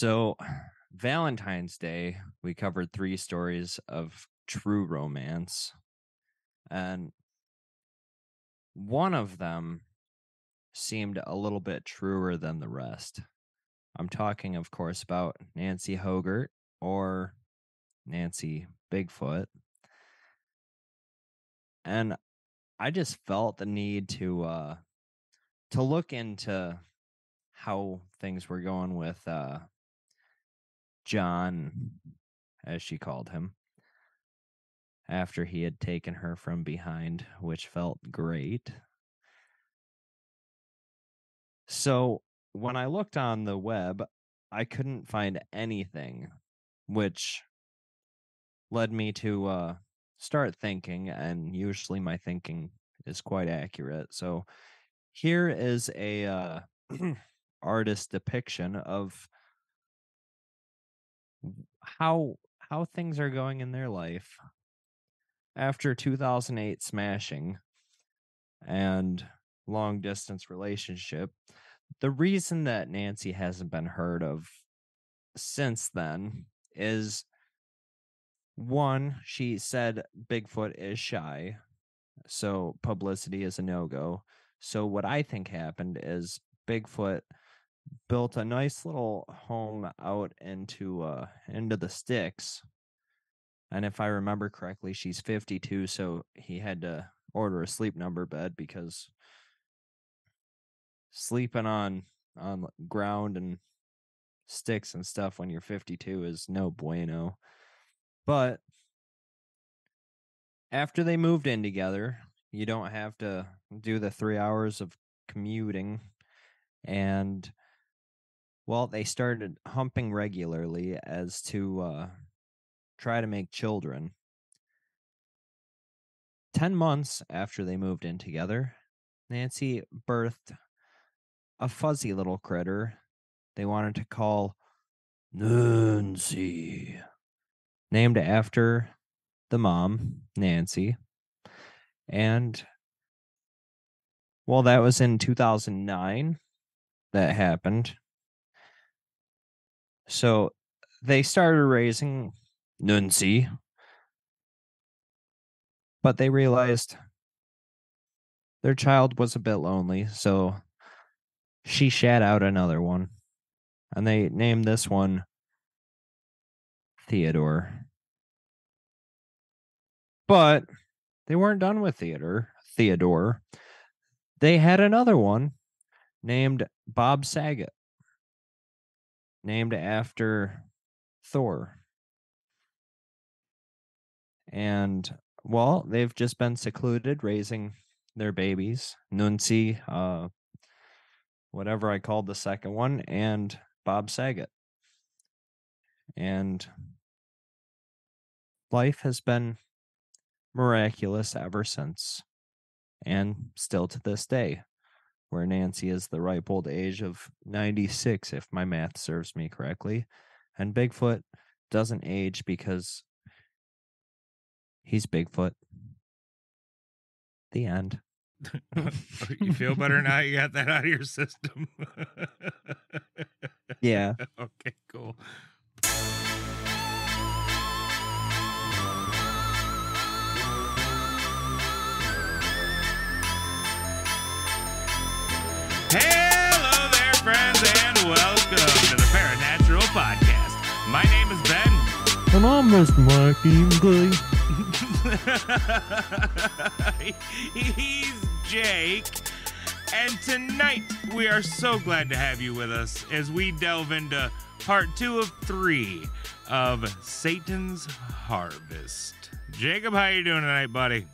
So, Valentine's Day, we covered three stories of true romance, and one of them seemed a little bit truer than the rest. I'm talking, of course, about Nancy Hogart or Nancy Bigfoot. And I just felt the need to look into how things were going with John, as she called him, after he had taken her from behind, which felt great. So when I looked on the web, I couldn't find anything, which led me to start thinking, and usually my thinking is quite accurate. So here is a artist depiction of how things are going in their life after 2008 smashing and long distance relationship. The reason that Nancy hasn't been heard of since then is one, she said Bigfoot is shy, so publicity is a no-go. So what I think happened is Bigfoot built a nice little home out into the sticks. And if I remember correctly, she's 52, so he had to order a sleep number bed because sleeping on ground and sticks and stuff when you're 52 is no bueno. But after they moved in together, you don't have to do the 3 hours of commuting. And well, they started humping regularly as to try to make children. 10 months after they moved in together, Nancy birthed a fuzzy little critter they wanted to call Nancy, named after the mom, Nancy. And well, that was in 2009 that happened. So they started raising Nancy, but they realized their child was a bit lonely, so she shat out another one. And they named this one Theodore. But they weren't done with Theodore. They had another one named Bob Saget, named after Thor. And well, they've just been secluded raising their babies, Nuncy, whatever I called the second one, and Bob Saget. And life has been miraculous ever since, and still to this day, where Nancy is the ripe old age of 96, if my math serves me correctly, and Bigfoot doesn't age because he's Bigfoot. The end. You feel better now you got that out of your system? Yeah. Okay, cool. Hello there, friends, and welcome to the Paranatural Podcast. My name is Ben. And I'm Mr. Mike Ingley. He's Jake. And tonight, we are so glad to have you with us as we delve into part 2 of 3 of Satan's Harvest. Jacob, how you doing tonight, buddy?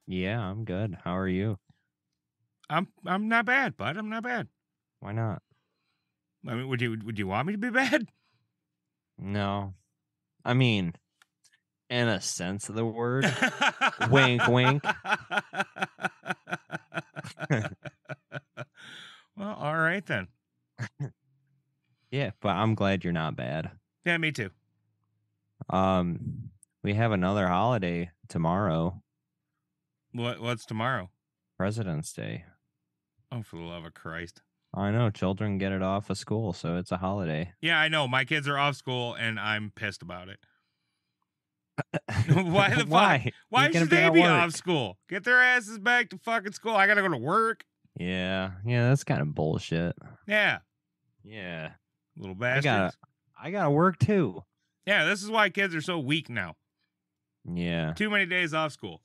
Yeah, I'm good. How are you? I'm not bad, bud. I'm not bad. Why not? I mean, would you want me to be bad? No. I mean, in a sense of the word. Wink, wink. Well, all right then. Yeah, but I'm glad you're not bad. Yeah, me too. We have another holiday tomorrow. What's tomorrow? President's Day. Oh, for the love of Christ. I know children get it off of school, so it's a holiday. Yeah, I know. My kids are off school, and I'm pissed about it. Why the fuck? Why? You're Why gonna should be they at be off work. school? Get their asses back to fucking school. I gotta go to work. Yeah, that's kind of bullshit. Yeah, Yeah, little I gotta, bastards. I gotta work too. Yeah, this is why kids are so weak now. Yeah, Too many days off school.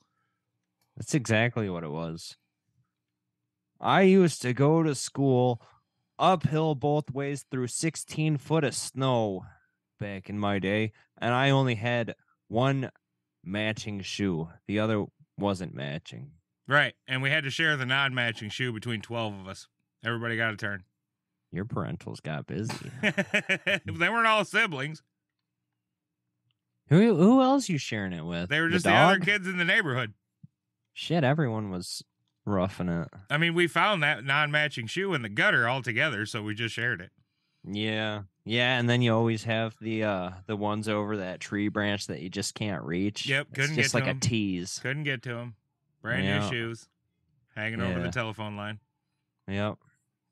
that's exactly what it was. I used to go to school uphill both ways through 16 foot of snow back in my day, and I only had one matching shoe. The other wasn't matching. Right, and we had to share the non-matching shoe between 12 of us. Everybody got a turn. Your parentals got busy. They weren't all siblings. Who else you sharing it with? They were just the the other dog? kids in the neighborhood. Shit, everyone was roughing it. I mean, we found that non-matching shoe in the gutter altogether, so we just shared it. Yeah. Yeah, and then you always have the ones over that tree branch that you just can't reach. Yep, It's couldn't just get like to a 'em. tease. Couldn't get to them. Brand new Yeah. shoes. Hanging over the Yeah. telephone line. Yep.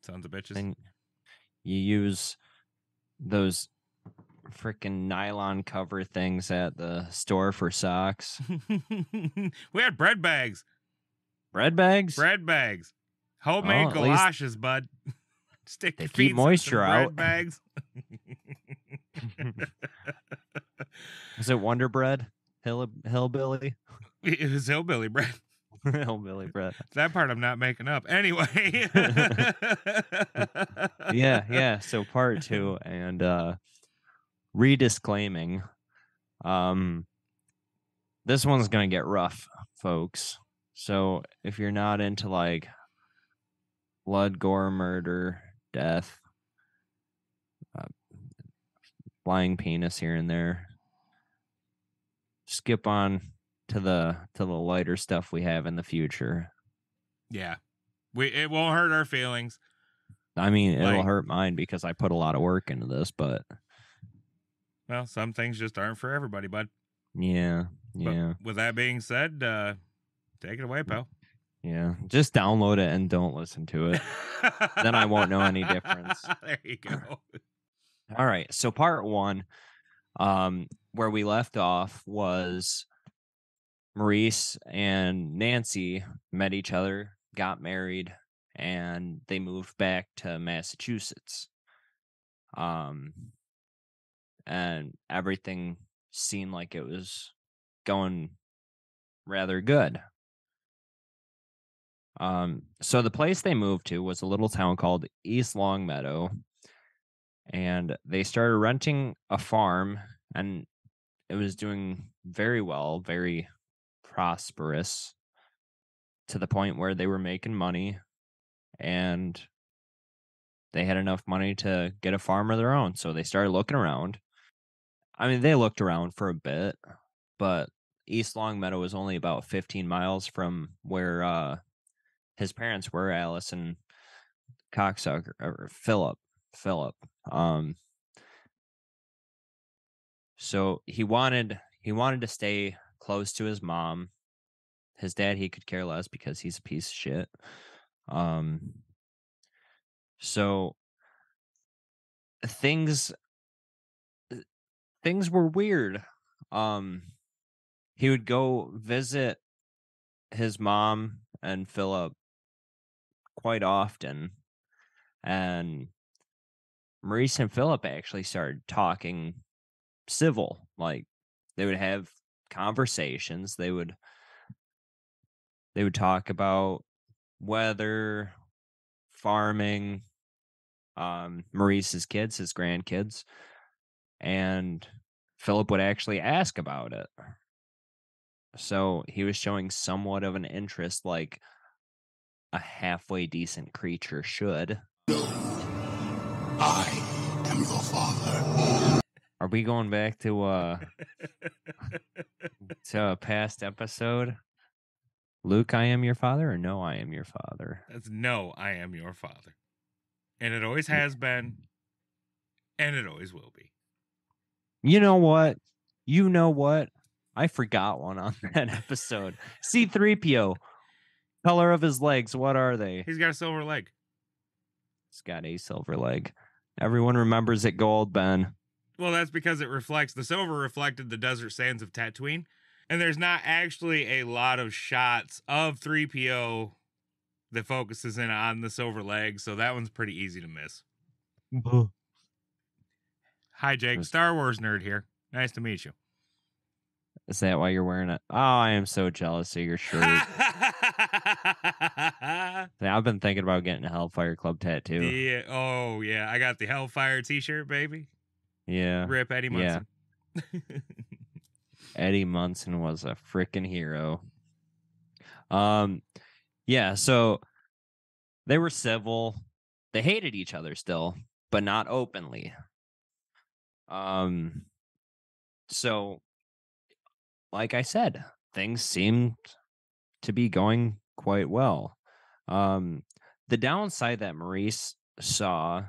Sons of bitches. And you use those freaking nylon cover things at the store for socks. We had bread bags. Bread bags? Bread bags. Homemade Well, at least galoshes, bud. Stick they your keep feet in moisture some bread out. bags. Is it Wonder Bread? Hillbilly? It was hillbilly bread. Hillbilly bread. That part I'm not making up. Anyway. Yeah. So part 2 and redisclaiming. This one's gonna get rough, folks. So if you're not into like blood, gore, murder, death, uh, flying penis here and there, skip on to the lighter stuff we have in the future. Yeah. It won't hurt our feelings. I mean, it'll Like- hurt mine because I put a lot of work into this, but Well, some things just aren't for everybody, bud. yeah. But with that being said, take it away, pal. Yeah. Just download it and don't listen to it. Then I won't know any difference. There you go. All right. So part 1, where we left off was Maurice and Nancy met each other, got married, and they moved back to Massachusetts. And everything seemed like it was going rather good. So the place they moved to was a little town called East Longmeadow, and they started renting a farm, and it was doing very well, very prosperous, to the point where they were making money, and they had enough money to get a farm of their own. So they started looking around. I mean, they looked around for a bit, but East Longmeadow was only about 15 miles from where his parents were, Alice and Cocksucker, or Philip. So he wanted to stay close to his mom. His dad, he could care less because he's a piece of shit. So things were weird. He would go visit his mom and Philip quite often, and Maurice and Philip actually started talking civil. Like, they would have conversations. They would talk about weather, farming, Maurice's kids, his grandkids, and Philip would actually ask about it. So he was showing somewhat of an interest, like a halfway decent creature should. I am your father. Are we going back to a past episode? Luke, I am your father, or no, I am your father? That's no, I am your father. And it always has been, and it always will be. You know what? I forgot one on that episode. C3PO. Color of his legs, what are they? He's got a silver leg. It's got a silver leg. Everyone remembers it gold, Ben. Well, that's because the silver reflected the desert sands of Tatooine. And there's not actually a lot of shots of 3PO that focuses in on the silver leg, so that one's pretty easy to miss. Hi, Jake. Star Wars nerd here. Nice to meet you. Is that why you're wearing it? Oh, I am so jealous of your shirt. I've been thinking about getting a Hellfire Club tattoo. Yeah. Oh, yeah. I got the Hellfire t-shirt, baby. Yeah. Rip Eddie Munson. Yeah. Eddie Munson was a freaking hero. Yeah, so they were civil. They hated each other still, but not openly. So like I said, things seemed to be going quite well. The downside that Maurice saw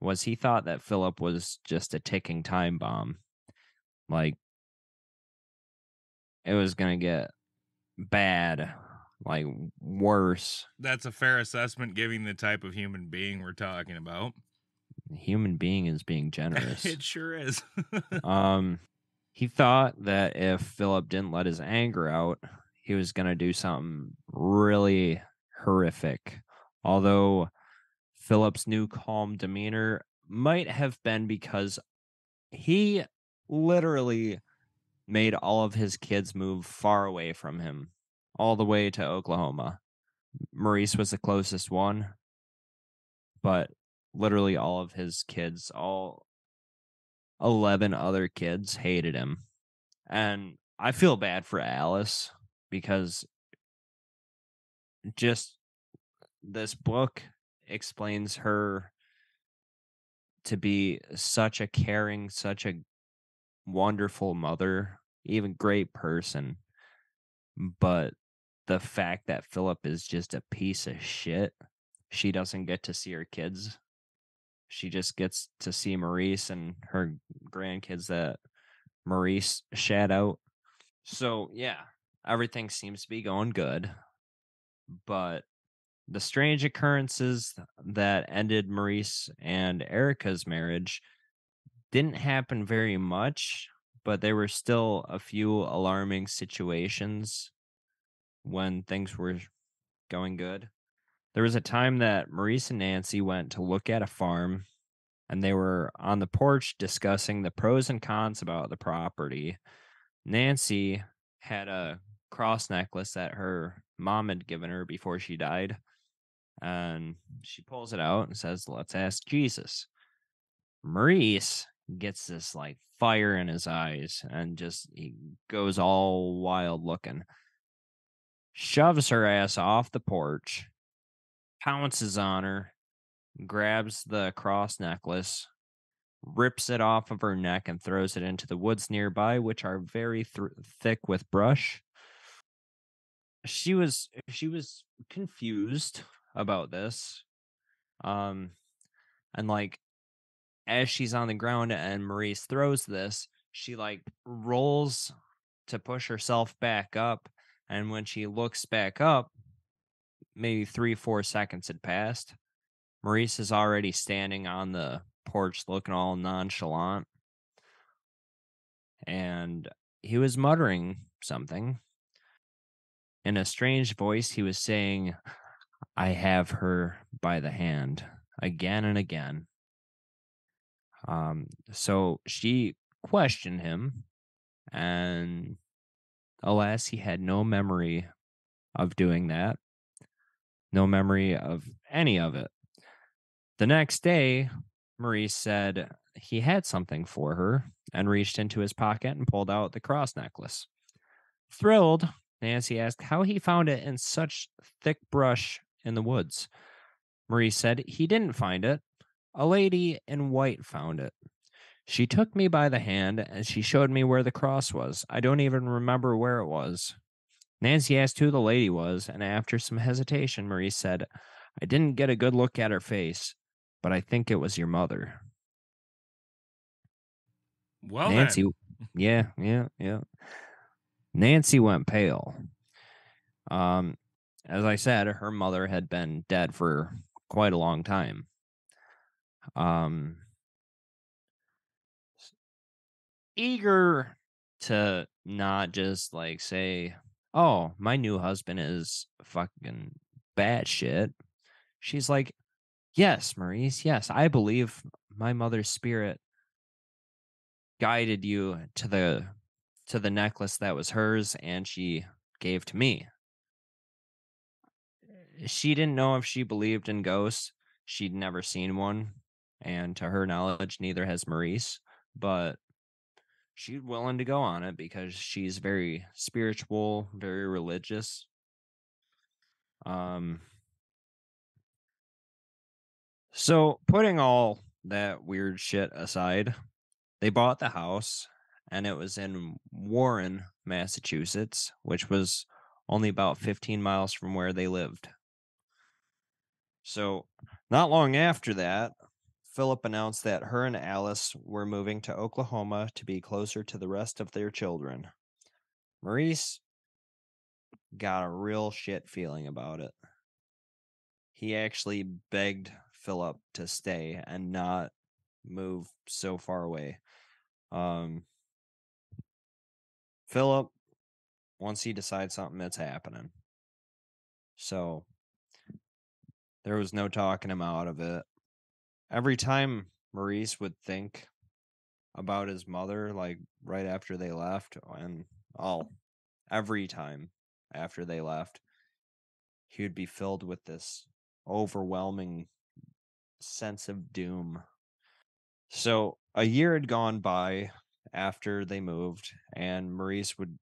was he thought that Philip was just a ticking time bomb. Like it was going to get bad, like worse. That's a fair assessment given the type of human being we're talking about. Human being is being generous. It sure is. He thought that if Philip didn't let his anger out, he was going to do something really horrific. Although Philip's new calm demeanor might have been because he literally made all of his kids move far away from him, all the way to Oklahoma. Maurice was the closest one, but literally all of his kids, all 11 other kids, hated him. And I feel bad for Alice because just this book explains her to be such a caring, such a wonderful mother, even great person. But the fact that Philip is just a piece of shit, she doesn't get to see her kids. She just gets to see Maurice and her grandkids that Maurice shat out. So, yeah, everything seems to be going good. But the strange occurrences that ended Maurice and Erica's marriage didn't happen very much, but there were still a few alarming situations when things were going good. There was a time that Maurice and Nancy went to look at a farm and they were on the porch discussing the pros and cons about the property. Nancy had a cross necklace that her mom had given her before she died. And she pulls it out and says, "Let's ask Jesus." Maurice gets this like fire in his eyes and just he goes all wild looking, shoves her ass off the porch, pounces on her, grabs the cross necklace, rips it off of her neck, and throws it into the woods nearby, which are very thick with brush. She was confused about this, and like as she's on the ground and Maurice throws this, she like rolls to push herself back up. And when she looks back up, maybe 3-4 seconds had passed. Maurice is already standing on the porch looking all nonchalant. And he was muttering something. In a strange voice, he was saying, "I have her by the hand," again and again. So she questioned him, and alas, he had no memory of doing that, no memory of any of it. The next day, Maurice said he had something for her and reached into his pocket and pulled out the cross necklace. Thrilled, Nancy asked how he found it in such thick brush in the woods. Maurice said he didn't find it. A lady in white found it. She took me by the hand and she showed me where the cross was. I don't even remember where it was. Nancy asked who the lady was, and after some hesitation, Maurice said, "I didn't get a good look at her face, but I think it was your mother." Well, Nancy, then. yeah. Nancy went pale. As I said, her mother had been dead for quite a long time. Um, eager to not just like say, "Oh, my new husband is fucking bad shit." She's like, "Yes, Maurice, yes, I believe my mother's spirit guided you to the necklace that was hers and she gave to me." She didn't know if she believed in ghosts. She'd never seen one, and to her knowledge, neither has Maurice, but she's willing to go on it because she's very spiritual, very religious. Um, so putting all that weird shit aside, they bought the house and it was in Warren, Massachusetts, which was only about 15 miles from where they lived. So, not long after that, Philip announced that her and Alice were moving to Oklahoma to be closer to the rest of their children. Maurice got a real shit feeling about it. He actually begged Philip to stay and not move so far away. Philip, once he decides something, it's happening. So there was no talking him out of it. Every time Maurice would think about his mother, like right after they left, and every time after they left, he would be filled with this overwhelming sense of doom. So a year had gone by after they moved, and Maurice would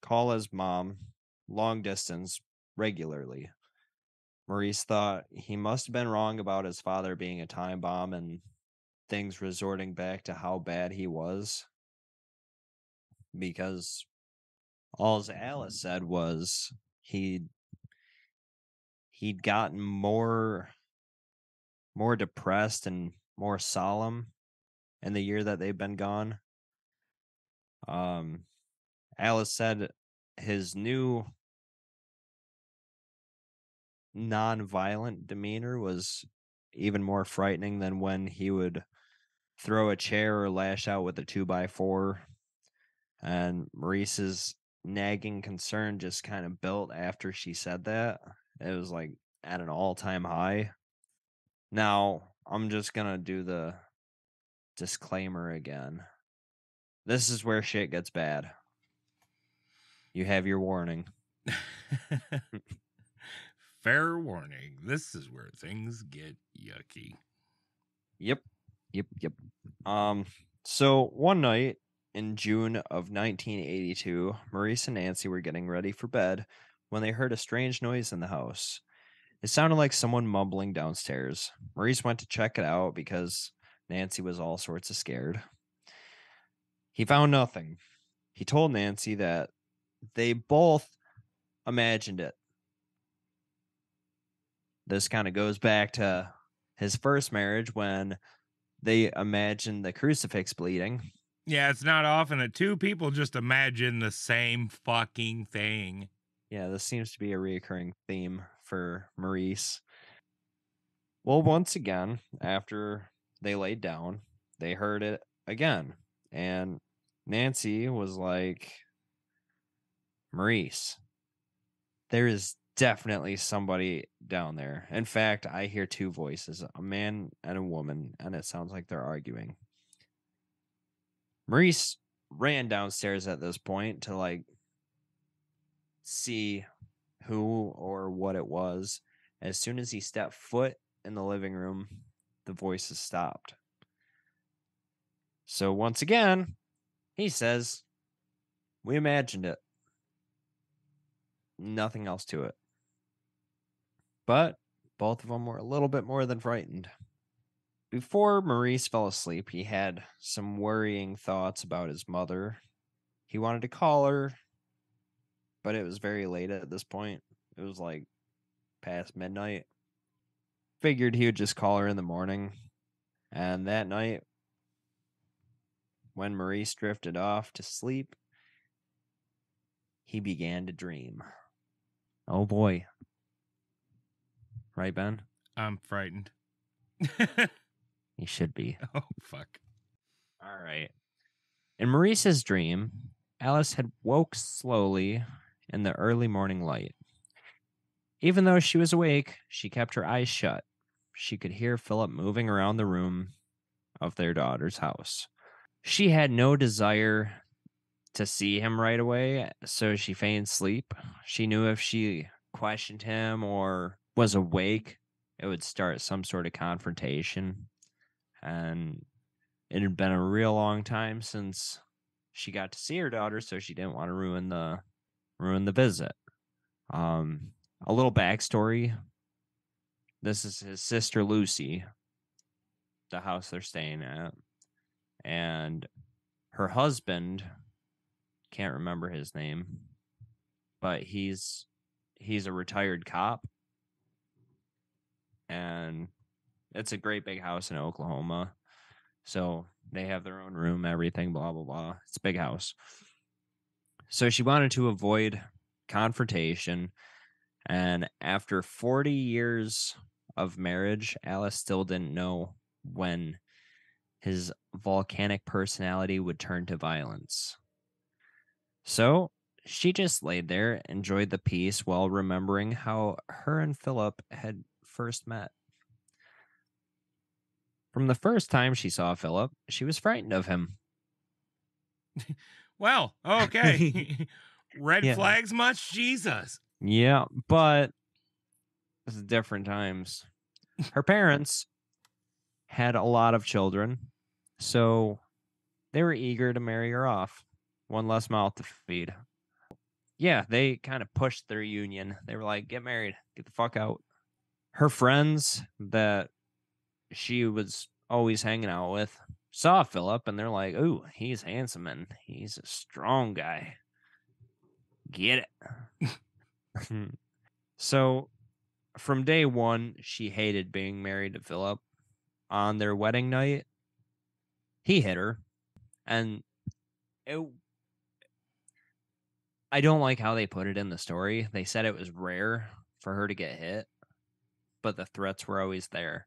call his mom long distance regularly. Maurice thought he must have been wrong about his father being a time bomb and things resorting back to how bad he was, because all Alice said was he'd he'd gotten more depressed and more solemn in the year that they've been gone. Um, Alice said his new non-violent demeanor was even more frightening than when he would throw a chair or lash out with a 2x4. And Maurice's nagging concern just kind of built after she said that. It was like at an all-time high. Now, I'm just going to do the disclaimer again. This is where shit gets bad. You have your warning. Fair warning. This is where things get yucky. Yep. Yep. So one night in June of 1982, Maurice and Nancy were getting ready for bed when they heard a strange noise in the house. It sounded like someone mumbling downstairs. Maurice went to check it out because Nancy was all sorts of scared. He found nothing. He told Nancy that they both imagined it. This kind of goes back to his first marriage when they imagined the crucifix bleeding. Yeah, it's not often that two people just imagine the same fucking thing. Yeah, this seems to be a reoccurring theme for Maurice. Well, once again, after they laid down, they heard it again. And Nancy was like, Maurice, there is definitely somebody down there. In fact, I hear two voices, a man and a woman, and it sounds like they're arguing. Maurice ran downstairs at this point to like see who or what it was. As soon as he stepped foot in the living room, the voices stopped. So once again, he says, we imagined it. Nothing else to it. But both of them were a little bit more than frightened. Before Maurice fell asleep, he had some worrying thoughts about his mother. He wanted to call her, but it was very late at this point. It was like past midnight. Figured he would just call her in the morning. And that night, when Maurice drifted off to sleep, he began to dream. Oh boy. Right, Ben? I'm frightened. He should be. Oh, fuck. All right. In Maurice's dream, Alice had woke slowly in the early morning light. Even though she was awake, she kept her eyes shut. She could hear Philip moving around the room of their daughter's house. She had no desire to see him right away, so she feigned sleep. She knew if she questioned him or was awake, it would start some sort of confrontation. And it had been a real long time since she got to see her daughter, so she didn't want to ruin the visit. A little backstory. This is his sister Lucy, the house they're staying at, and her husband, can't remember his name, but he's a retired cop, and it's a great big house in Oklahoma. So they have their own room, everything, blah blah blah. It's a big house. So she wanted to avoid confrontation, and after 40 years of marriage, Alice still didn't know when his volcanic personality would turn to violence. So she just laid there, enjoyed the peace while remembering how her and Philip had first met. From the first time she saw Philip, she was frightened of him. Well, okay. Red Yeah. flags much? Jesus. Yeah, but this is different times. Her parents had a lot of children, so they were eager to marry her off. One less mouth to feed. Yeah, they kind of pushed their union. They were like, get married, get the fuck out. Her friends that she was always hanging out with saw Philip and they're like, ooh, he's handsome and he's a strong guy. Get it. So from day one, she hated being married to Philip. On their wedding night, he hit her. And I don't like how they put it in the story. They said it was rare for her to get hit, but the threats were always there.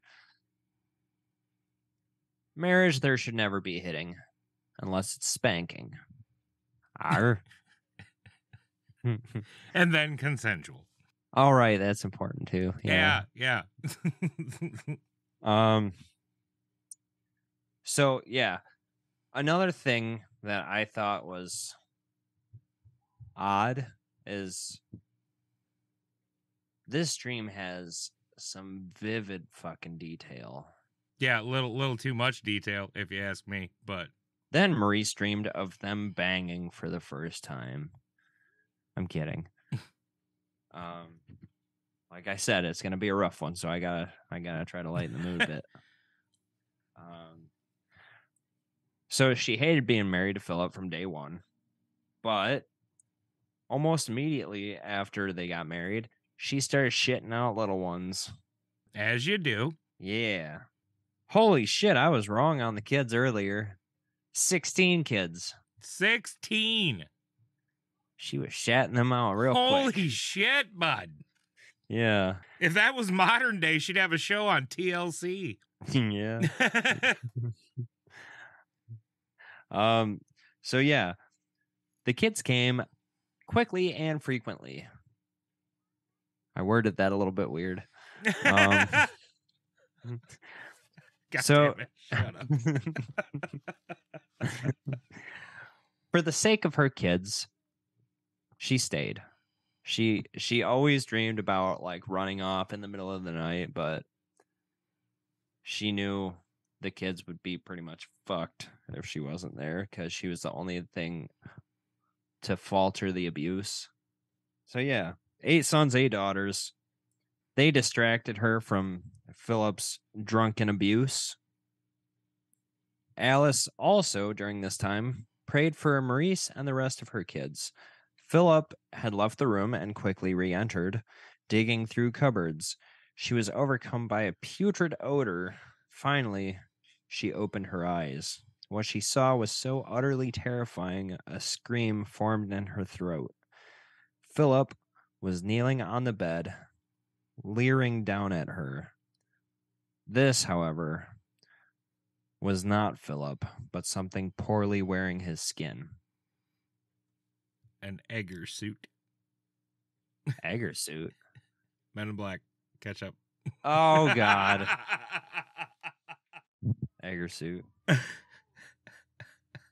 Marriage, there should never be hitting unless it's spanking. Arr. And then consensual. All right, that's important too. Yeah. So yeah, another thing that I thought was odd is this dream has some vivid fucking detail. Yeah, little too much detail, if you ask me, but Then Maurice dreamed of them banging for the first time. I'm kidding. Like I said, it's gonna be a rough one, so I gotta try to lighten the mood a bit. So she hated being married to Philip from day one, but almost immediately after they got married, she started shitting out little ones. as you do. Yeah. Holy shit, I was wrong on the kids earlier. 16 kids. 16. She was shatting them out real Holy quick. shit, bud. Yeah. If that was modern day, she'd have a show on TLC. Yeah. So yeah, the kids came quickly and frequently. I worded that a little bit weird. God So damn it. Shut up. for the sake of her kids, she stayed. She always dreamed about like running off in the middle of the night, but she knew the kids would be pretty much fucked if she wasn't there because she was the only thing to falter the abuse. So yeah, 8 sons, 8 daughters. They distracted her from Philip's drunken abuse. Alice also, during this time, prayed for Maurice and the rest of her kids. Philip had left the room and quickly re-entered, digging through cupboards. She was overcome by a putrid odor. Finally, she opened her eyes. What she saw was so utterly terrifying, a scream formed in her throat. Philip was kneeling on the bed, leering down at her. This, however, was not Philip, but something poorly wearing his skin. An Egger suit. Egger suit. Men in Black. Catch up. Oh, God. Egger suit.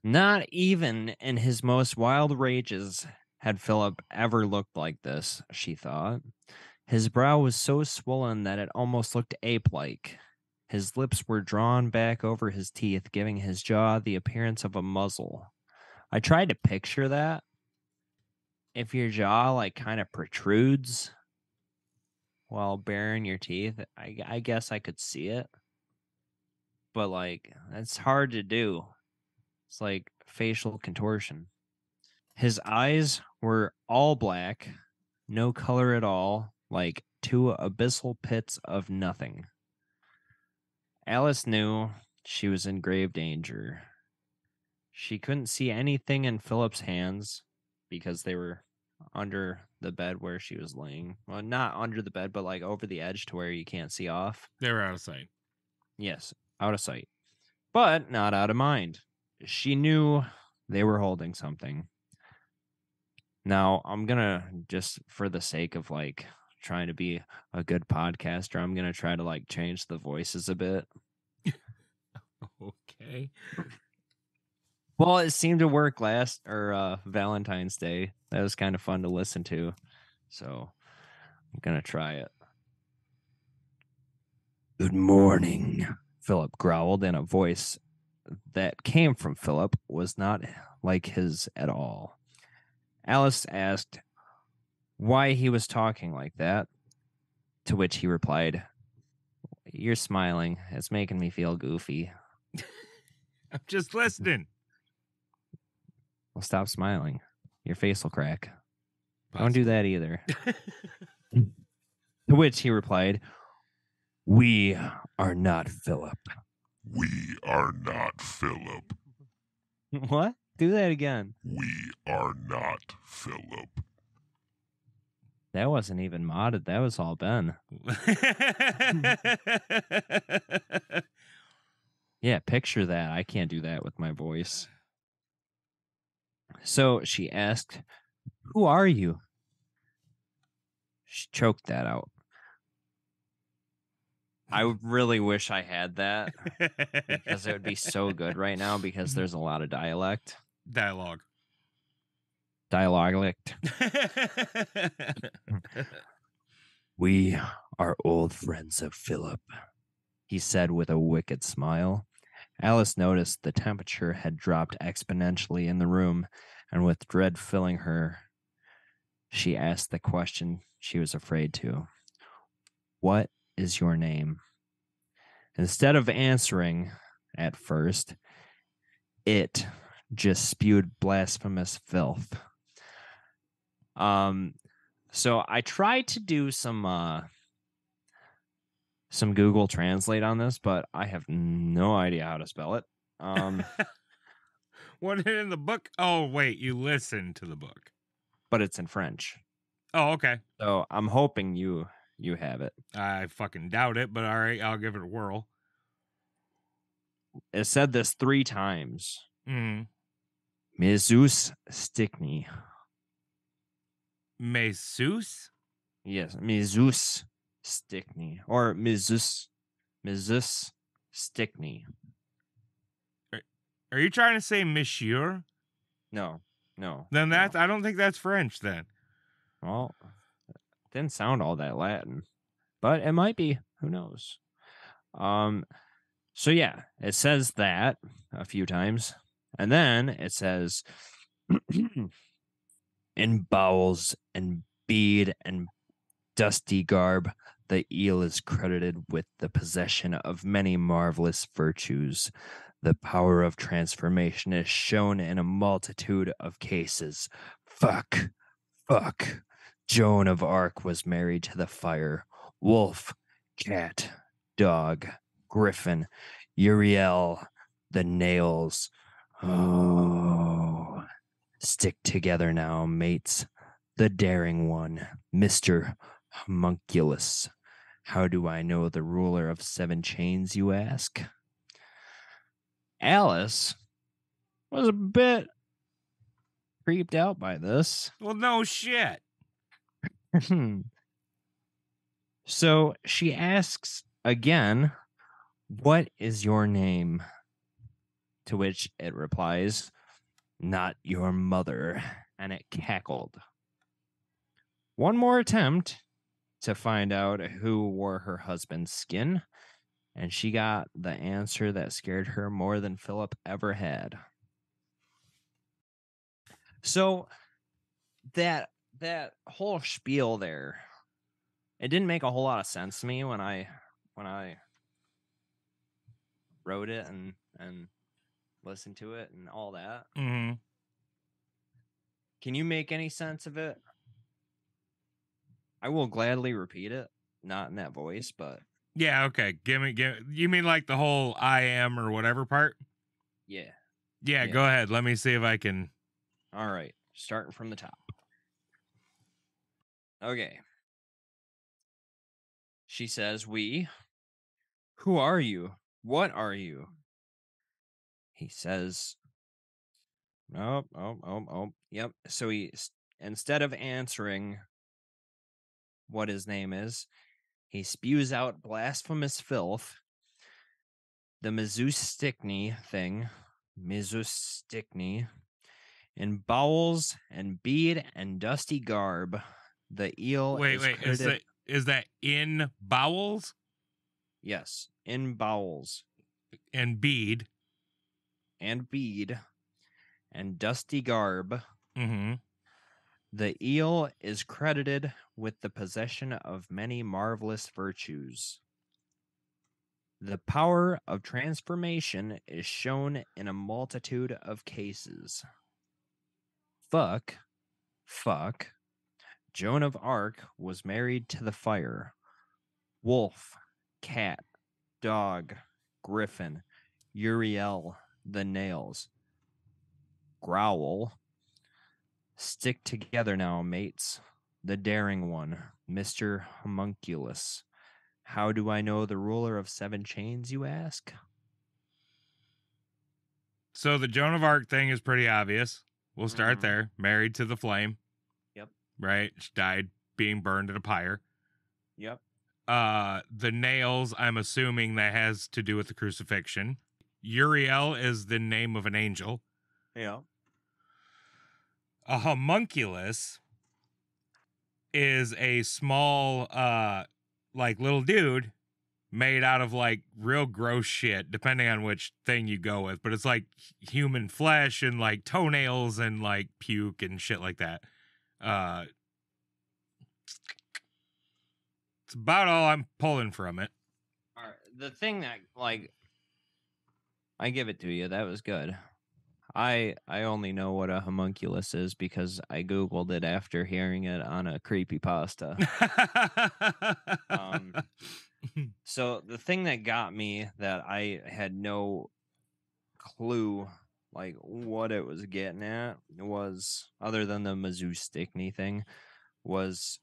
Not even in his most wild rages had Philip ever looked like this, she thought. His brow was so swollen that it almost looked ape-like. His lips were drawn back over his teeth, giving his jaw the appearance of a muzzle. I tried to picture that. If your jaw like kind of protrudes while baring your teeth, I guess I could see it. But like, that's hard to do. It's like facial contortion. His eyes were all black, no color at all, like two abyssal pits of nothing. Alice knew she was in grave danger. She couldn't see anything in Philip's hands because they were under the bed where she was laying. Well, not under the bed, but like over the edge to where you can't see off. They were out of sight. Yes, out of sight, but not out of mind. She knew they were holding something. Now, I'm going to, just for the sake of like trying to be a good podcaster, I'm going to try to like change the voices a bit. Okay. Well, it seemed to work last or Valentine's Day. That was kind of fun to listen to. So I'm going to try it. Good morning, Philip growled in a voice that came from Philip was not like his at all. Alice asked why he was talking like that, to which he replied, "You're smiling. It's making me feel goofy." I'm just listening. Well, stop smiling. Your face will crack. Don't do that either. To which he replied, "We are not Philip." We are not Philip. What? Do that again. We are not Philip. That wasn't even modded. That was all Ben. Yeah, picture that. I can't do that with my voice. So she asked, "Who are you?" She choked that out. I really wish I had that because it would be so good right now because there's a lot of dialect. Dialogue. Dialect. "We are old friends of Philip," he said with a wicked smile. Alice noticed the temperature had dropped exponentially in the room, and with dread filling her, she asked the question she was afraid to. "What is your name?" Instead of answering at first, it just spewed blasphemous filth. So I tried to do some Google Translate on this, but I have no idea how to spell it. What in the book? Oh, wait, you listened to the book. But it's in French. Oh, okay. So I'm hoping you have it. I fucking doubt it, but all right, I'll give it a whirl. It said this 3 times. Mm. Mrs. Stickney. Jesus? Yes, Mrs. Stickney. Or Mrs. Stickney. Are you trying to say monsieur? No. Then no. I don't think that's French then. Well, it didn't sound all that Latin, but it might be. Who knows? So yeah, it says that a few times, and then it says, "In bowels and bead and dusty garb, the eel is credited with the possession of many marvelous virtues. The power of transformation is shown in a multitude of cases. Fuck. Joan of Arc was married to the fire. Wolf, cat, dog, griffin, Uriel, the nails. Oh, stick together now, mates. The daring one, Mr. Homunculus. How do I know the ruler of 7 chains, you ask?" Alice was a bit creeped out by this. Well, no shit. So she asks again, "What is your name?" To which it replies, "Not your mother." And it cackled. One more attempt to find out who wore her husband's skin, and she got the answer that scared her more than Philip ever had. So that whole spiel there, it didn't make a whole lot of sense to me when I wrote it and listened to it and all that. Mm-hmm. Can you make any sense of it? I will gladly repeat it, not in that voice, but Yeah, okay. You mean like the whole I am or whatever part? yeah. Yeah, go ahead. Let me see if I can. All right, starting from the top. Okay. She says, "We. Who are you? What are you?" He says, "Oh. Yep." So instead of answering what his name is, he spews out blasphemous filth. The Mizustikni, in bowels and bead and dusty garb. The eel Wait, is wait. credited. Is that in bowels Yes, in bowels and bead? and bead and dusty garb. Mm-hmm. The eel is credited with the possession of many marvelous virtues. The power of transformation is shown in a multitude of cases. Fuck. Joan of Arc was married to the fire. Wolf, cat, dog, griffin, Uriel, the nails. Growl. Stick together now, mates. The daring one, Mr. Homunculus. How do I know the ruler of 7 chains, you ask? So the Joan of Arc thing is pretty obvious. We'll start there. Married to the flame. Yep. Right? She died being burned in a pyre. Yep. The nails, I'm assuming that has to do with the crucifixion. Uriel is the name of an angel. Yeah. A homunculus is a small like little dude made out of like real gross shit, depending on which thing you go with, but it's like human flesh and like toenails and like puke and shit like that. It's about all I'm pulling from it. All right. The thing that, like, I give it to you. That was good. I only know what a homunculus is because I Googled it after hearing it on a creepypasta. So the thing that got me that I had no clue like what it was getting at was, other than the Mizzou Stickney thing, was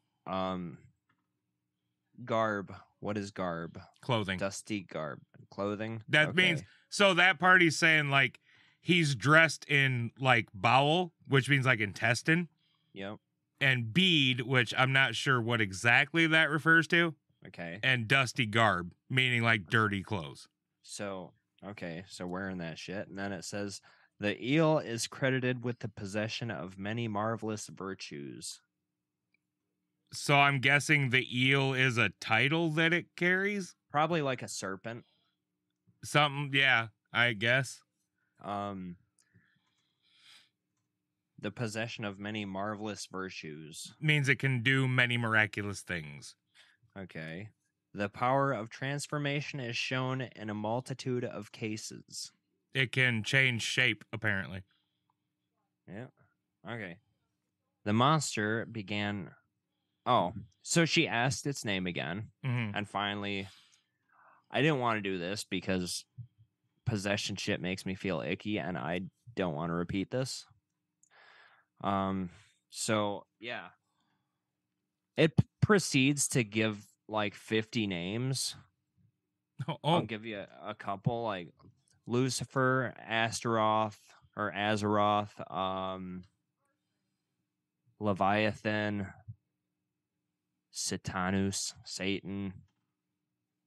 garb. What is garb? Clothing. Dusty garb. Clothing. That means, so that party's saying like he's dressed in like bowel, which means like intestine. Yep. And bead, which I'm not sure what exactly that refers to. Okay. And dusty garb, meaning like dirty clothes. So, okay, so wearing that shit. And then it says, the eel is credited with the possession of many marvelous virtues. So I'm guessing the eel is a title that it carries? Probably like a serpent. Something, yeah, I guess. The possession of many marvelous virtues. Means it can do many miraculous things. Okay. The power of transformation is shown in a multitude of cases. It can change shape, apparently. Yeah. Okay. The monster began... Oh, so she asked its name again. Mm-hmm. And finally, I didn't want to do this because possession shit makes me feel icky and I don't want to repeat this. So yeah, it proceeds to give like 50 names. Oh. I'll give you a couple. Like, Lucifer, Astaroth, or Azeroth, Leviathan, Satanus, Satan.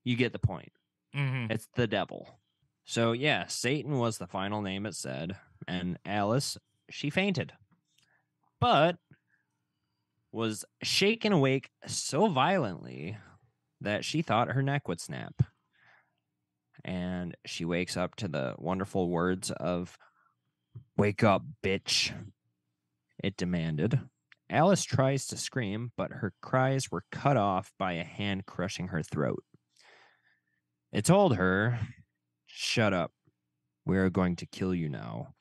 You get the point. Mm-hmm. It's the devil. So, yeah, Satan was the final name it said, and Alice, she fainted. But was shaken awake so violently that she thought her neck would snap. And she wakes up to the wonderful words of, "Wake up, bitch," it demanded. Alice tries to scream, but her cries were cut off by a hand crushing her throat. It told her, "Shut up. We are going to kill you now.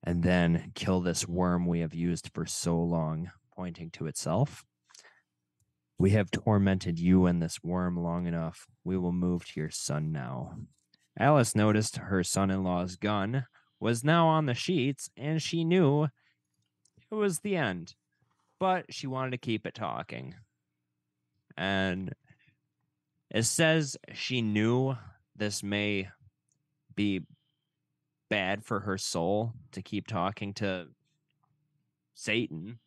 And then kill this worm we have used for so long," pointing to itself. "We have tormented you and this worm long enough. We will move to your son now." Alice noticed her son-in-law's gun was now on the sheets, and she knew it was the end. But she wanted to keep it talking. And it says she knew this may be bad for her soul to keep talking to Satan.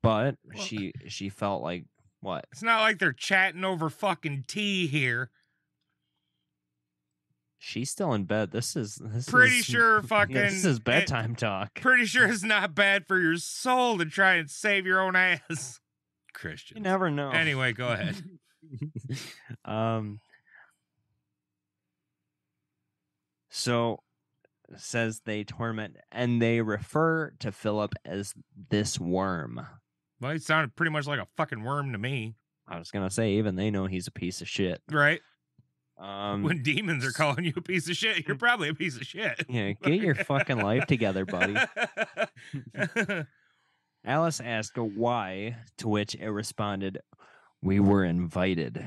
But Well, she felt like, what? It's not like they're chatting over fucking tea here. She's still in bed. This Pretty is sure fucking this is bedtime talk. Pretty sure it's not bad for your soul to try and save your own ass. Christians. You never know. Anyway, go ahead. So says they torment and they refer to Philip as this worm. Well, he sounded pretty much like a fucking worm to me. I was gonna say, even they know he's a piece of shit. Right. When demons are calling you a piece of shit, you're probably a piece of shit. Yeah, get your fucking life together, buddy. Alice asked why, to which it responded, "We were invited.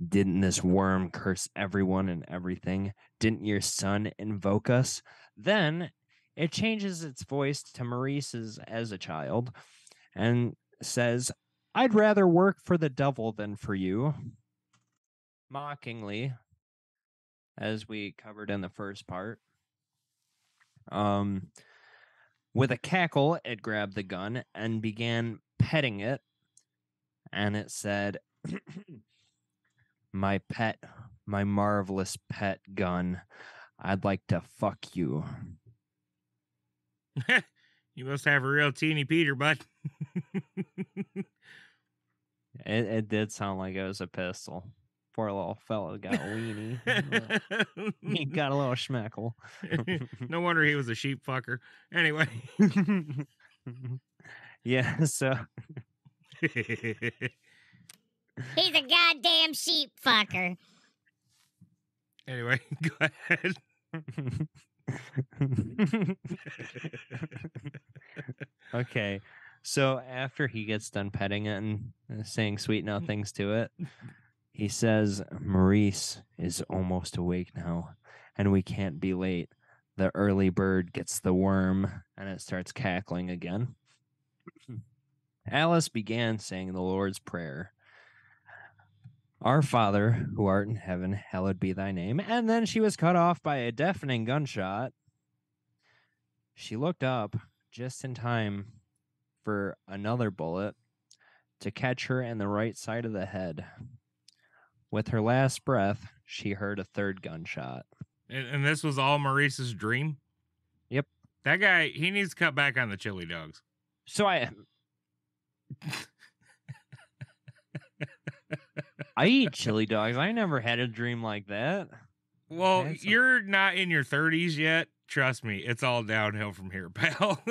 Didn't this worm curse everyone and everything? Didn't your son invoke us?" Then it changes its voice to Maurice's as a child and says, "I'd rather work for the devil than for you." Mockingly, as we covered in the first part. With a cackle, it grabbed the gun and began petting it. And it said, "My pet, my marvelous pet gun, I'd like to fuck you." You must have a real teeny Peter, bud. It did sound like it was a pistol. Poor little fella got a weenie. He got a little schmeckle. No wonder he was a sheep fucker. Anyway. Yeah, so. He's a goddamn sheep fucker. Anyway, go ahead. Okay, so after he gets done petting it and saying sweet nothings to it, he says, "Maurice is almost awake now, and we can't be late. The early bird gets the worm," and it starts cackling again. Alice began saying the Lord's Prayer. "Our Father, who art in heaven, hallowed be thy name." And then she was cut off by a deafening gunshot. She looked up just in time for another bullet to catch her in the right side of the head. With her last breath, she heard a third gunshot. And this was all Maurice's dream? Yep. That guy, he needs to cut back on the chili dogs. So I eat chili dogs. I never had a dream like that. Well, you're not in your 30s yet. Trust me, it's all downhill from here, pal.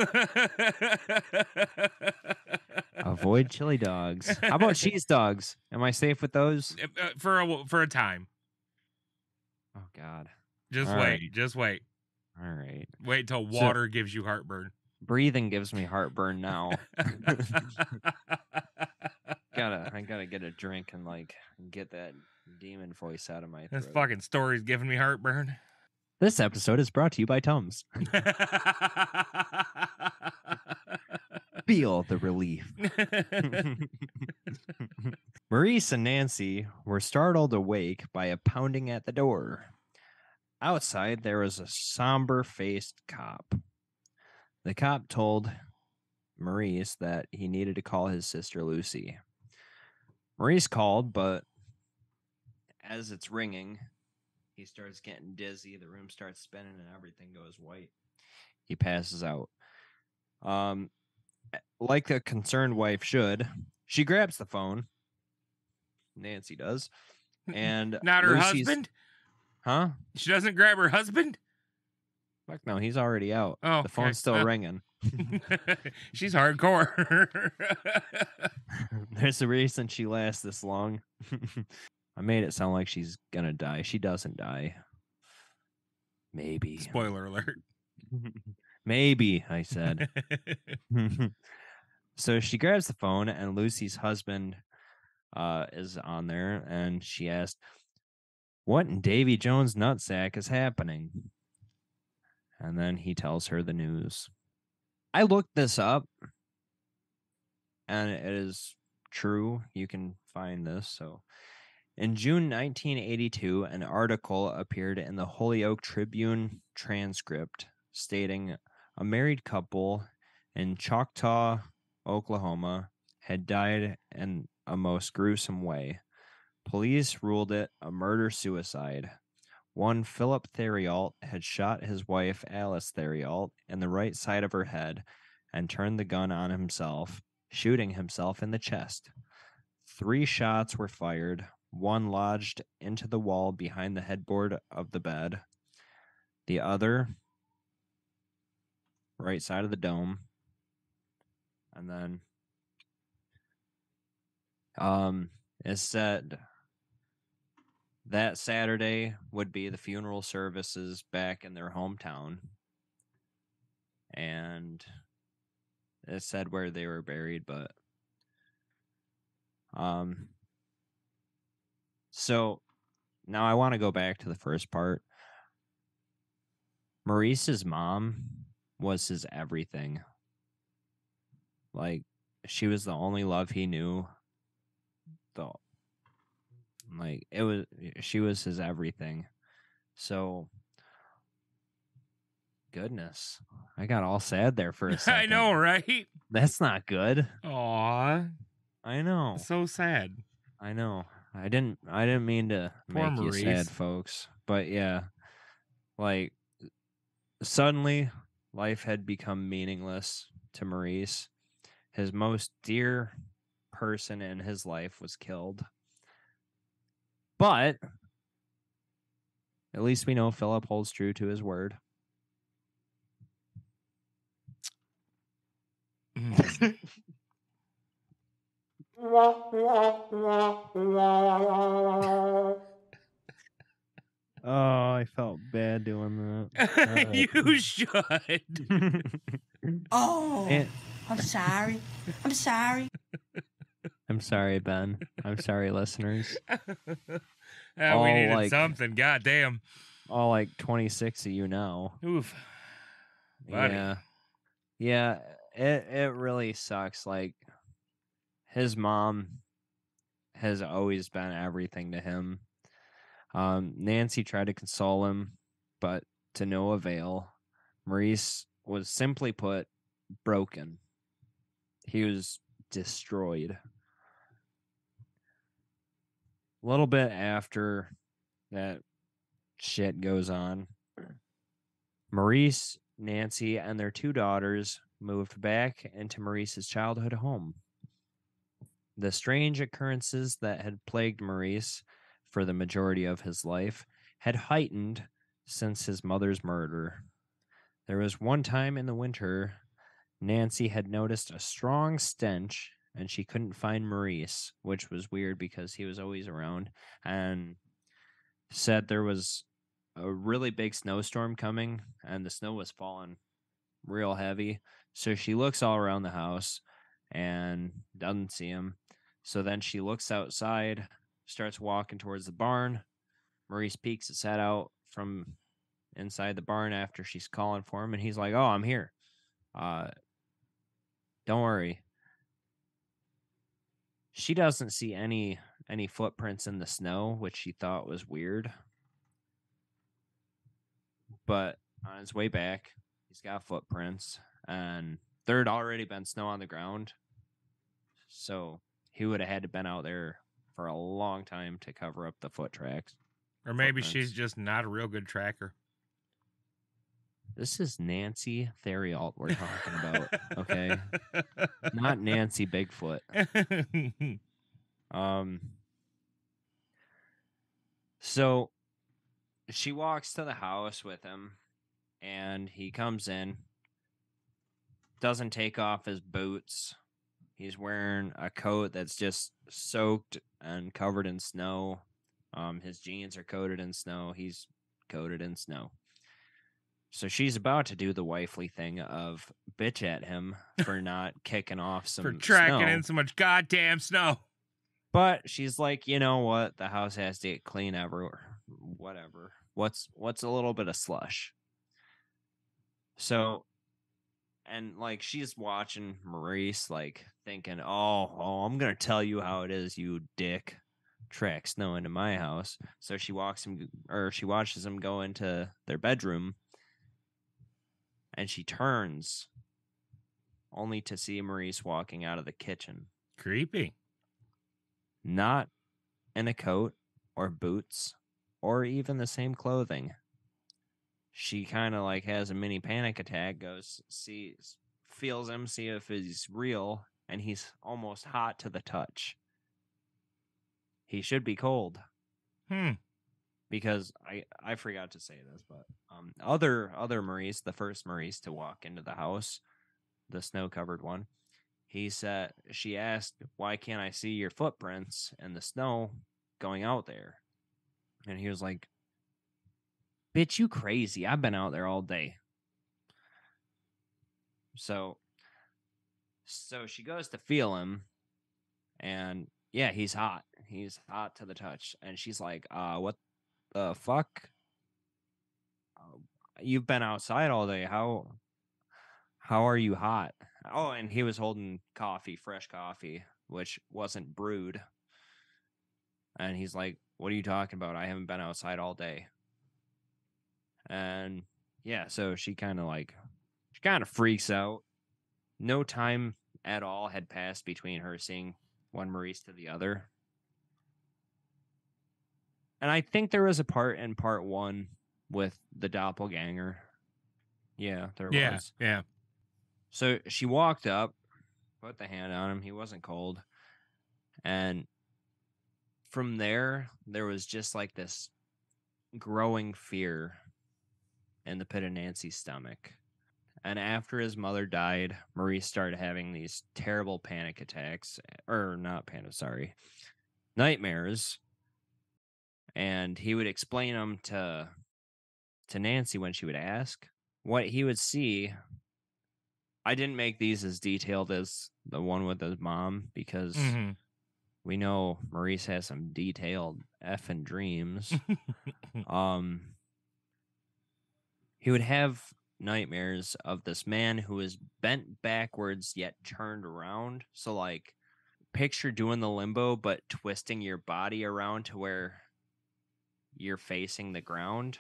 Avoid chili dogs. How about cheese dogs? Am I safe with those? For a time. Oh, God. Just All wait. right. Just wait. All right. Wait till water gives you heartburn. Breathing gives me heartburn now. I gotta get a drink and get that demon voice out of my throat. This fucking story's giving me heartburn. This episode is brought to you by Tums. Feel the relief. Maurice and Nancy were startled awake by a pounding at the door. Outside, there was a somber-faced cop. The cop told Maurice that he needed to call his sister Lucy. Maurice called, but as it's ringing, he starts getting dizzy. The room starts spinning and everything goes white. He passes out. Like a concerned wife should, she grabs the phone. Nancy does. And Not her Lucy's, husband? huh? She doesn't grab her husband? Fuck no, he's already out. Oh, The phone's still ringing. She's hardcore. There's a reason she lasts this long. I made it sound like she's gonna die. She doesn't die. Maybe. Spoiler alert. Maybe, I said. So she grabs the phone, and Lucy's husband is on there, and she asked, "What in Davy Jones' nutsack is happening?" And then he tells her the news. I looked this up, and it is true. You can find this. So, in June 1982, an article appeared in the Holyoke Tribune transcript stating a married couple in Choctaw, Oklahoma, had died in a most gruesome way. Police ruled it a murder-suicide. One Philip Theriault had shot his wife Alice Theriault in the right side of her head and turned the gun on himself, shooting himself in the chest. 3 shots were fired, one lodged into the wall behind the headboard of the bed, the other right side of the dome, and then it said that Saturday would be the funeral services back in their hometown. And it said where they were buried, but so now I want to go back to the first part. Maurice's mom was his everything. Like, she was the only love he knew. She was his everything. So, goodness, I got all sad there for a second. I know, right? That's not good. Aw. I know. So sad. I know. I didn't mean to Poor make you Maurice. sad, folks. But yeah, like, suddenly life had become meaningless to Maurice. His most dear person in his life was killed. But at least we know Philip holds true to his word. Oh, I felt bad doing that. You should. Oh, I'm sorry. I'm sorry. I'm sorry, Ben. I'm sorry, listeners. We needed something. God damn. All like 26 of you now. Oof. Buddy. Yeah, it really sucks. Like, his mom has always been everything to him. Nancy tried to console him, but to no avail. Maurice was, simply put, broken. He was destroyed. A little bit after that shit goes on, Maurice, Nancy, and their 2 daughters moved back into Maurice's childhood home. The strange occurrences that had plagued Maurice for the majority of his life had heightened since his mother's murder. There was one time in the winter, Nancy had noticed a strong stench, and she couldn't find Maurice, which was weird because he was always around, and said there was a really big snowstorm coming, and the snow was falling real heavy. So she looks all around the house and doesn't see him. So then she looks outside, starts walking towards the barn. Maurice peeks his head out from inside the barn after she's calling for him, and he's like, "Oh, I'm here. Don't worry." She doesn't see any footprints in the snow, which she thought was weird. But on his way back, he's got footprints, and there had already been snow on the ground. So he would have had to been out there for a long time to cover up the foot tracks. Or maybe Footprints. she's just not a real good tracker. This is Nancy Theriault we're talking about, okay? Not Nancy Bigfoot. So she walks to the house with him, and he comes in, doesn't take off his boots. He's wearing a coat that's just soaked and covered in snow. His jeans are coated in snow. He's coated in snow. So she's about to do the wifely thing of bitch at him for not kicking off some For tracking snow. in so much goddamn snow. But she's like, you know what? The house has to get clean everywhere. Whatever. What's a little bit of slush? So, and like she's watching Maurice, like thinking, oh, I'm gonna tell you how it is, you dick. Track snow into my house. So she watches him go into their bedroom, and she turns only to see Maurice walking out of the kitchen. Creepy. Not in a coat or boots or even the same clothing. She kind of like has a mini panic attack, feels him, see if he's real, and he's almost hot to the touch. He should be cold. Because I forgot to say this, but other Maurice, the first Maurice to walk into the house, the snow-covered one, she asked, why can't I see your footprints in the snow going out there? And he was like, bitch, you crazy. I've been out there all day. So she goes to feel him, and yeah, he's hot. He's hot to the touch. And she's like, what the fuck? You've been outside all day. How are you hot? Oh, and he was holding fresh coffee, which wasn't brewed. And he's like, what are you talking about? I haven't been outside all day. And yeah, so she kind of freaks out. No time at all had passed between her seeing one Maurice to the other. And I think there was a part in part one with the doppelganger. Yeah, there was. Yeah. So she walked up, put the hand on him. He wasn't cold. And from there was just like this growing fear in the pit of Nancy's stomach. And after his mother died, Maurice started having these terrible panic attacks, nightmares. And he would explain them to Nancy when she would ask. What he would see, I didn't make these as detailed as the one with his mom, because we know Maurice has some detailed effing dreams. He would have nightmares of this man who is bent backwards yet turned around. So like picture doing the limbo but twisting your body around to where you're facing the ground,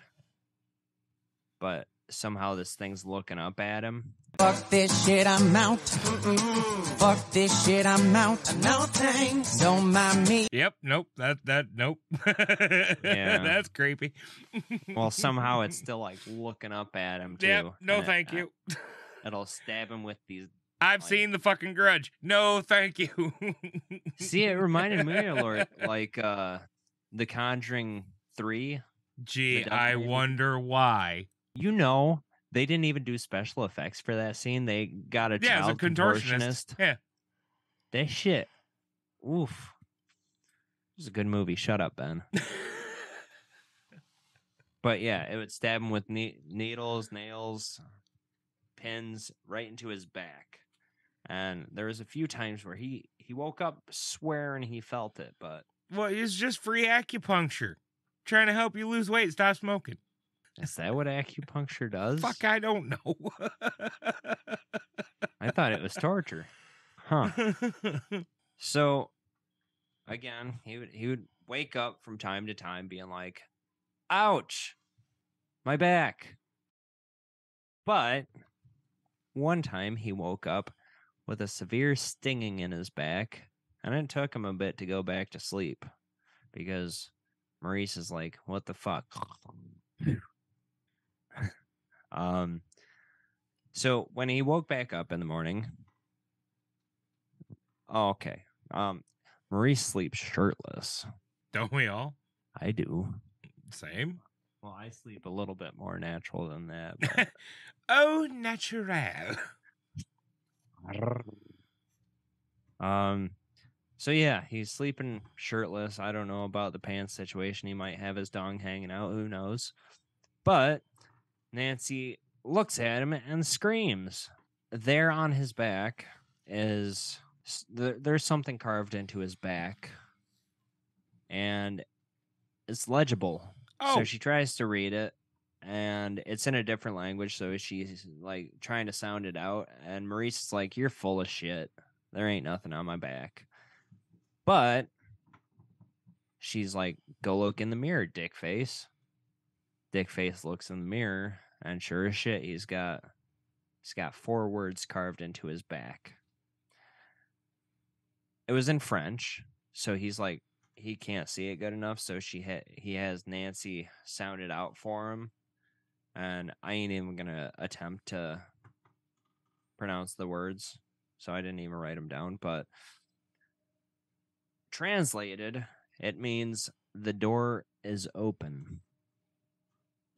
but somehow this thing's looking up at him. Fuck this shit, I'm out. Fuck this shit, I'm out. No thanks, don't mind me. Yep, nope, nope. Yeah. That's creepy. Well, somehow it's still like looking up at him too. Yep, no and thank you. It'll stab him with these. I've seen the fucking Grudge. No thank you. See, it reminded me of like The Conjuring 3. Gee, I wonder why. You know, they didn't even do special effects for that scene. They got a child it's a contortionist. Yeah. That shit. Oof. It was a good movie. Shut up, Ben. But yeah, it would stab him with needles, nails, pins right into his back. And there was a few times where he woke up swearing he felt it, but... Well, it's just free acupuncture. Trying to help you lose weight, stop smoking. Is that what acupuncture does? Fuck, I don't know. I thought it was torture. Huh. So, again, he would wake up from time to time being like, ouch, my back. But one time he woke up with a severe stinging in his back, and it took him a bit to go back to sleep because Maurice is like, what the fuck? So when he woke back up in the morning, okay. Maurice sleeps shirtless. Don't we all? I do. Same. Well, I sleep a little bit more natural than that. But... Oh, natural. So yeah, he's sleeping shirtless. I don't know about the pants situation. He might have his dong hanging out. Who knows? But Nancy looks at him and screams. There on his back is there's something carved into his back, and it's legible. Oh. So she tries to read it, and it's in a different language. So she's like trying to sound it out, and Maurice is like, "You're full of shit. There ain't nothing on my back." But she's like, "Go look in the mirror, dick face." Dick face looks in the mirror, and sure as shit, he's got 4 words carved into his back. It was in French, so he's like, he can't see it good enough, so he has Nancy sound it out for him, and I ain't even gonna attempt to pronounce the words, so I didn't even write them down. But translated, it means the door is open.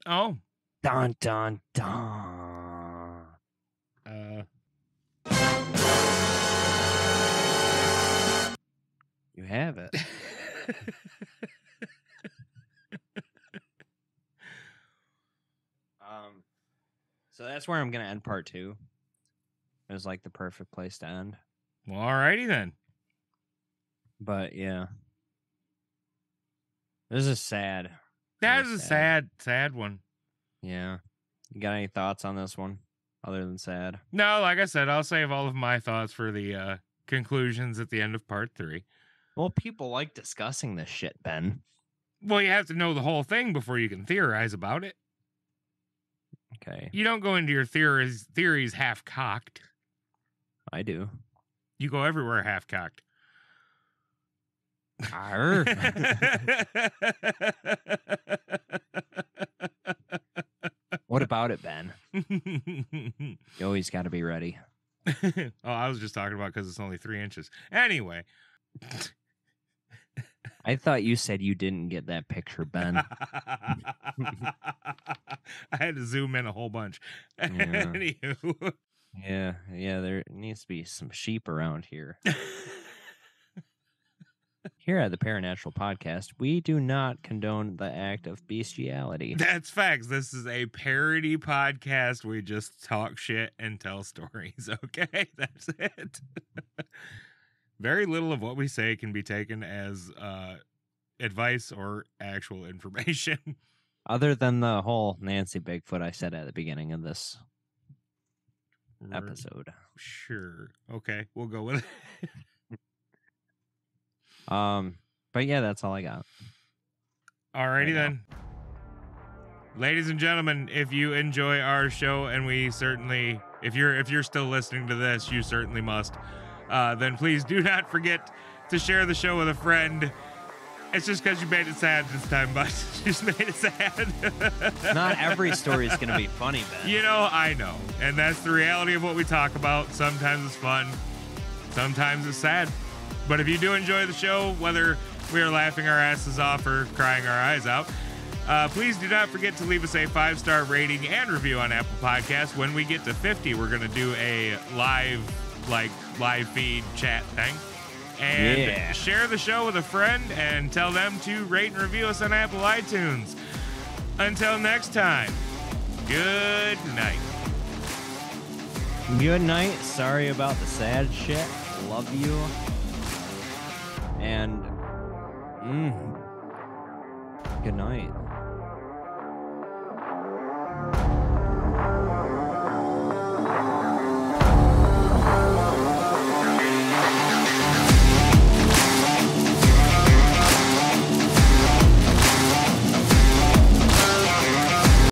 Oh. Dun dun dun. You have it. So that's where I'm gonna end part 2. It was like the perfect place to end. Well, alrighty then. But yeah, this is sad. That is a sad one. Yeah. You got any thoughts on this one other than sad? No, like I said, I'll save all of my thoughts for the conclusions at the end of part 3. Well, people like discussing this shit, Ben. Well, you have to know the whole thing before you can theorize about it. Okay. You don't go into your theories half-cocked. I do. You go everywhere half-cocked. Arr. What about it, Ben? You always got to be ready. Oh, I was just talking about because it's only 3 inches. Anyway. I thought you said you didn't get that picture, Ben. I had to zoom in a whole bunch. Yeah. Anywho. Yeah, there needs to be some sheep around here. Here at the Paranatural Podcast, we do not condone the act of bestiality. That's facts. This is a parody podcast. We just talk shit and tell stories, okay? That's it. Very little of what we say can be taken as advice or actual information. Other than the whole Nancy Bigfoot I said at the beginning of this episode. Sure. Okay, we'll go with it. But yeah, that's all I got. Alrighty then. Ladies and gentlemen, if you enjoy our show, and we certainly, if you're still listening to this, you certainly must, then please do not forget to share the show with a friend. It's just because you made it sad this time, but you just made it sad. Not every story is going to be funny, Ben. You know, I know. And that's the reality of what we talk about. Sometimes it's fun. Sometimes it's sad. But if you do enjoy the show, whether we are laughing our asses off or crying our eyes out, please do not forget to leave us a 5-star rating and review on Apple Podcasts. When we get to 50, we're going to do a live feed chat thing. And share the show with a friend and tell them to rate and review us on Apple iTunes. Until next time, good night. Good night. Sorry about the sad shit. Love you. And good night.